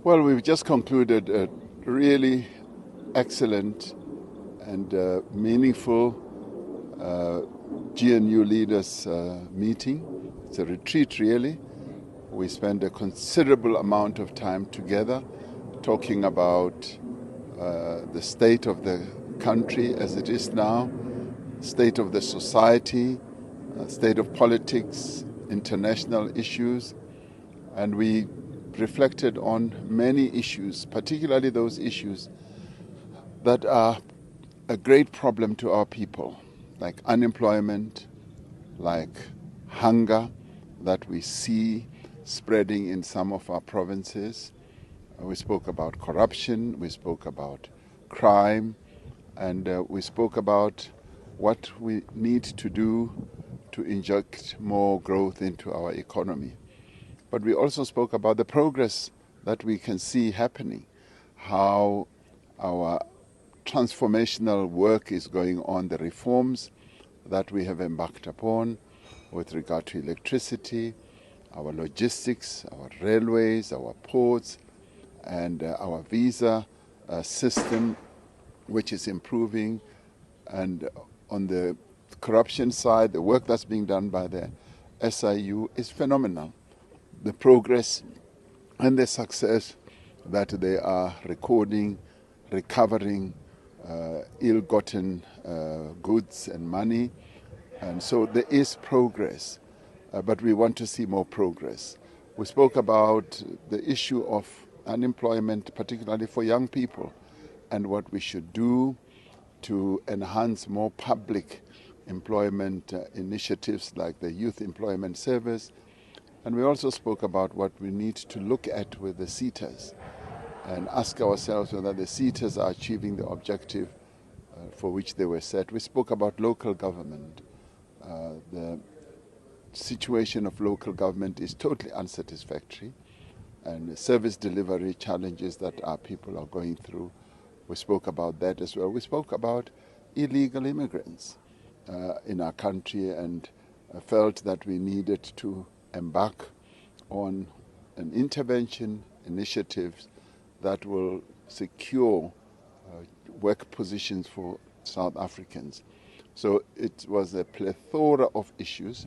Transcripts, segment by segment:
Well, we've just concluded a really excellent and meaningful GNU leaders meeting. It's a retreat, really. We spent a considerable amount of time together talking about the state of the country as it is now, state of the society, state of politics, international issues, and we reflected on many issues, particularly those issues that are a great problem to our people, like unemployment, like hunger that we see spreading in some of our provinces. We spoke about corruption, we spoke about crime, and we spoke about what we need to do to inject more growth into our economy. But we also spoke about the progress that we can see happening, how our transformational work is going on, the reforms that we have embarked upon with regard to electricity, our logistics, our railways, our ports, and our visa system, which is improving. And on the corruption side, the work that's being done by the SIU is phenomenal. The progress and the success that they are recording, recovering ill-gotten goods and money. And so there is progress, but we want to see more progress. We spoke about the issue of unemployment, particularly for young people, and what we should do to enhance more public employment initiatives like the Youth Employment Service. And we also spoke about what we need to look at with the SETAs and ask ourselves whether the SETAs are achieving the objective for which they were set. We spoke about local government. The situation of local government is totally unsatisfactory, and the service delivery challenges that our people are going through. We spoke about that as well. We spoke about illegal immigrants in our country and felt that we needed to embark on an intervention initiatives that will secure work positions for South Africans. So it was a plethora of issues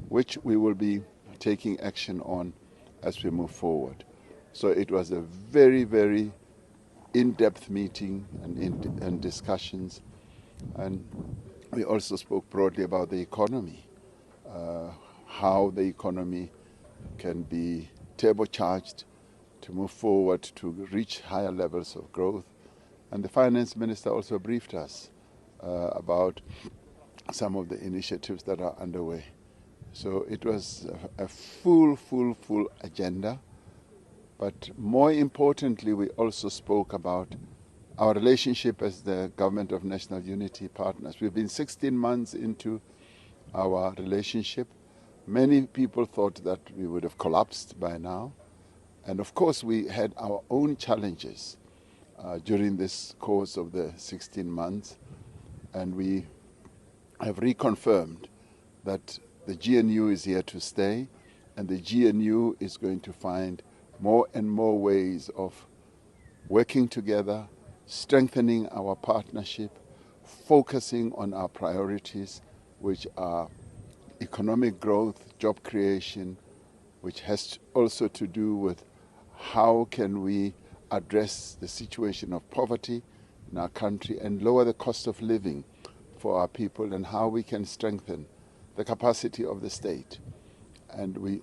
which we will be taking action on as we move forward. So it was a very, very in-depth meeting and discussions. And we also spoke broadly about the economy, how the economy can be turbocharged to move forward to reach higher levels of growth. And the finance minister also briefed us about some of the initiatives that are underway. So it was a full agenda. But more importantly, we also spoke about our relationship as the Government of National Unity partners. We've been 16 months into our relationship. Many people thought that we would have collapsed by now. And of course, we had our own challenges during this course of the 16 months. And we have reconfirmed that the GNU is here to stay, and the GNU is going to find more and more ways of working together, strengthening our partnership, focusing on our priorities, which are economic growth, job creation, which has also to do with how can we address the situation of poverty in our country and lower the cost of living for our people, and how we can strengthen the capacity of the state. And we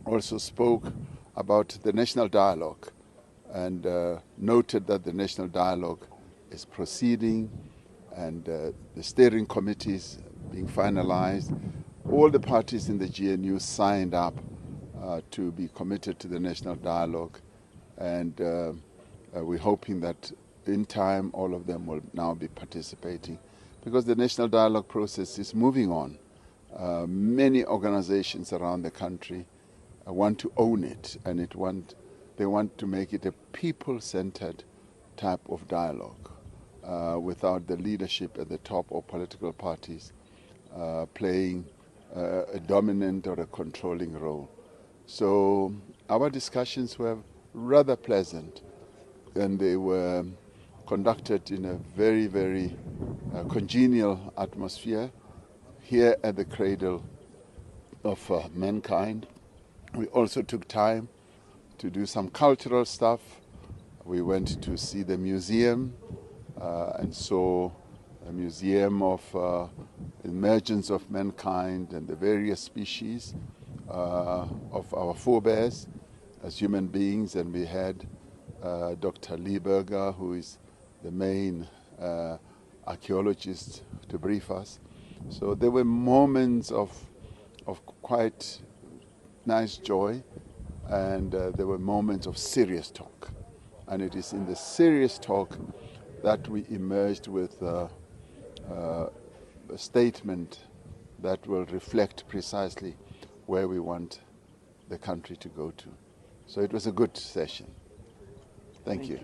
also spoke about the national dialogue and noted that the national dialogue is proceeding and the steering committees being finalized. All the parties in the GNU signed up to be committed to the national dialogue, and we're hoping that in time all of them will now be participating, because the national dialogue process is moving on. Many organizations around the country want to own it, and they want to make it a people-centered type of dialogue without the leadership at the top or political parties playing a dominant or a controlling role. So our discussions were rather pleasant, and they were conducted in a very, very congenial atmosphere here at the Cradle of Mankind. We also took time to do some cultural stuff. We went to see the museum and saw a museum of emergence of mankind and the various species of our forebears as human beings. And we had Dr. Lieberger, who is the main archaeologist, to brief us. So there were moments of quite nice joy, and there were moments of serious talk. And it is in the serious talk that we emerged with a statement that will reflect precisely where we want the country to go to. So it was a good session. Thank you.